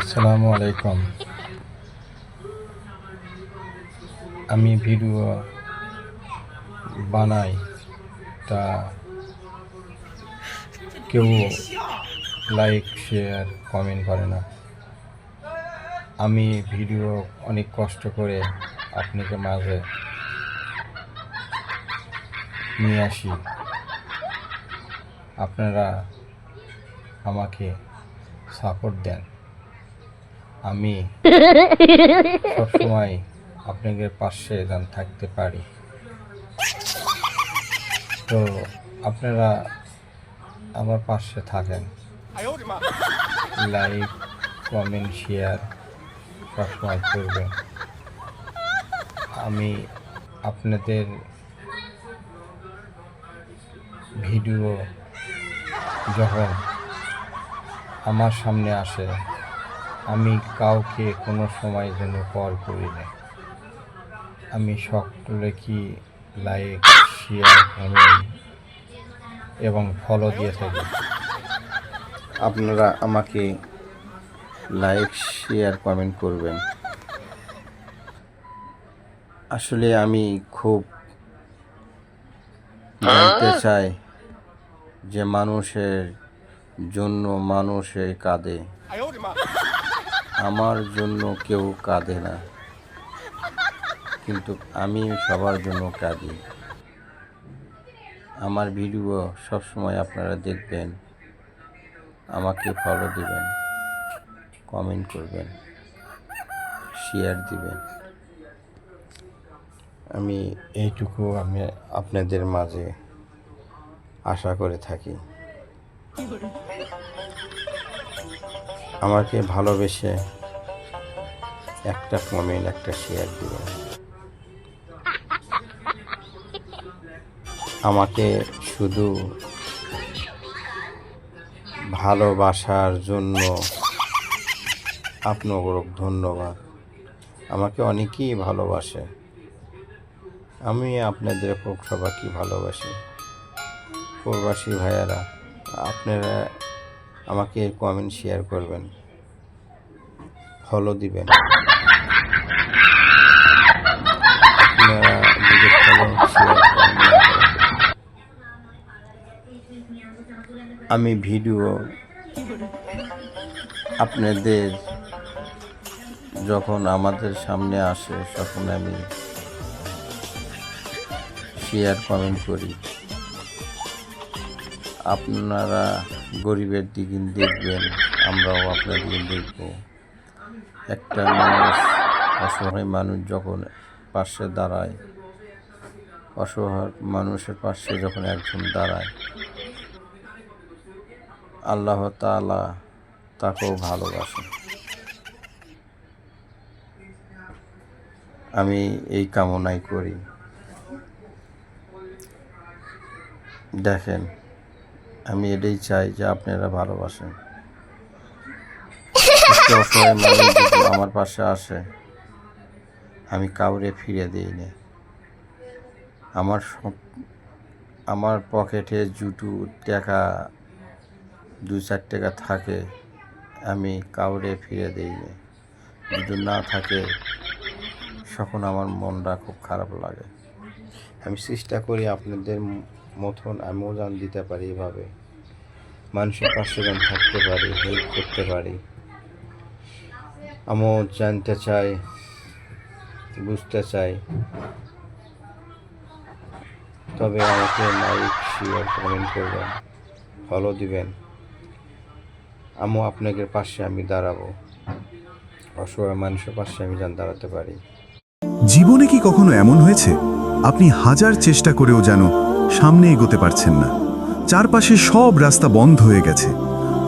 আসসালামু আলাইকুম। আমি ভিডিও বানাই, তা কেউ লাইক শেয়ার কমেন্ট করে না। আমি ভিডিও অনেক কষ্ট করে আপনাকে মাঝে নিয়ে আসি। আপনারা আমাকে সাপোর্ট দেন। আমি সবসময় আপনাদের পাশে যেন থাকতে পারি। তো আপনারা আমার পাশে থাকেন, লাইক কমেন্ট শেয়ার সবসময় করবেন। আমি আপনাদের ভিডিও যখন আমার সামনে আসে, আমি কাউকে কোনো সময় যেন কল করি না। আমি সকলে কি লাইক শেয়ার কমেন্ট এবং ফলো দিয়ে থাকি। আপনারা আমাকে লাইক শেয়ার কমেন্ট করবেন। আসলে আমি খুব জানতে চাই যে মানুষের জন্য মানুষে কাঁদে, আমার জন্য কেউ কাঁদে না, কিন্তু আমি সবার জন্য কাঁদি। আমার ভিডিও সবসময় আপনারা দেখবেন, আমাকে ফলো দিবেন, কমেন্ট করবেন, শেয়ার দিবেন। আমি এইটুকু আমি আপনাদের মাঝে আশা করে থাকি। আমাকে ভালোবেসে একটা কমেন্ট একটা শেয়ার দিবেন। আমাকে শুধু ভালোবাসার জন্য আপনাদের ধন্যবাদ। আমাকে অনেকেই ভালোবাসে, আমি আপনাদের খুব সবাইকে ভালোবাসি। প্রবাসী ভাইয়ারা, আপনারা আমাকে কমেন্ট শেয়ার করবেন, ফলো দিবেন। আপনারা যদি ফলো শেয়ার করেন, আমি ভিডিও আপনাদের যখন আমাদের সামনে আসে তখন আমি শেয়ার কমেন্ট করি। আপনারা গরিবের দিকে দেখবেন, আমরাও আপনার দিকে দেখব। একটা মানুষ, অসহায় মানুষ যখন পাশে দাঁড়ায়, অসহায় মানুষের পাশে যখন একজন দাঁড়ায়, আল্লাহ তাআলা তাকেও ভালোবাসে। আমি এই কামনাই করি। দেখেন, আমি এটাই চাই যে আপনারা ভালোবাসেন। অসহায় মানুষ যদি আমার পাশে আসে, আমি কাউরে ফিরে দিই না। আমার পকেটে জুটু টাকা 2-4 টাকা থাকে, আমি কাউরে ফিরে দিই না। যদি না থাকে, তখন আমার মনটা খুব খারাপ লাগে। আমি চেষ্টা করি আপনাদের মতন আমিও যেন দিতে পারি, এভাবে মানুষের পাশে যেন থাকতে পারি, হেল্প করতে পারি। আমিও জানতে চাই, বুঝতে চাই। তবে আমাকে লাইক শেয়ার কমেন্ট করবেন, ফলো দিবেন। আমিও আপনাদের পাশে আমি দাঁড়াবো, অসহায় মানুষের পাশে আমি যেন দাঁড়াতে পারি। জীবনে কি কখনো এমন হয়েছে আপনি হাজার চেষ্টা করেও যেন সামনে এগোতে পারছেন না? চারপাশে সব রাস্তা বন্ধ হয়ে গেছে,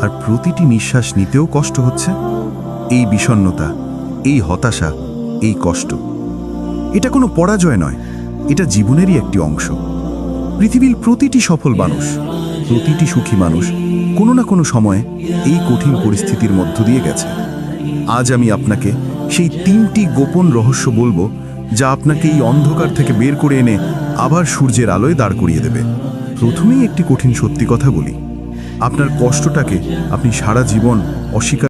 আর প্রতিটি নিঃশ্বাস নিতেও কষ্ট হচ্ছে। এই বিষণ্ণতা, এই হতাশা, এই কষ্ট, এটা কোনো পরাজয় নয়, এটা জীবনেরই একটি অংশ। পৃথিবীর প্রতিটি সফল মানুষ, প্রতিটি সুখী মানুষ কোনো না কোনো সময়ে এই কঠিন পরিস্থিতির মধ্য দিয়ে গেছে। আজ আমি আপনাকে সেই 3টি গোপন রহস্য বলবো, যা আপনাকে এই অন্ধকার থেকে বের করে এনে আবার সূর্যের আলোয় দাঁড় করিয়ে দেবে। প্রথমেই একটি কঠিন সত্যি কথা বলি, আপনার কষ্টটাকে আপনি সারা জীবন অস্বীকার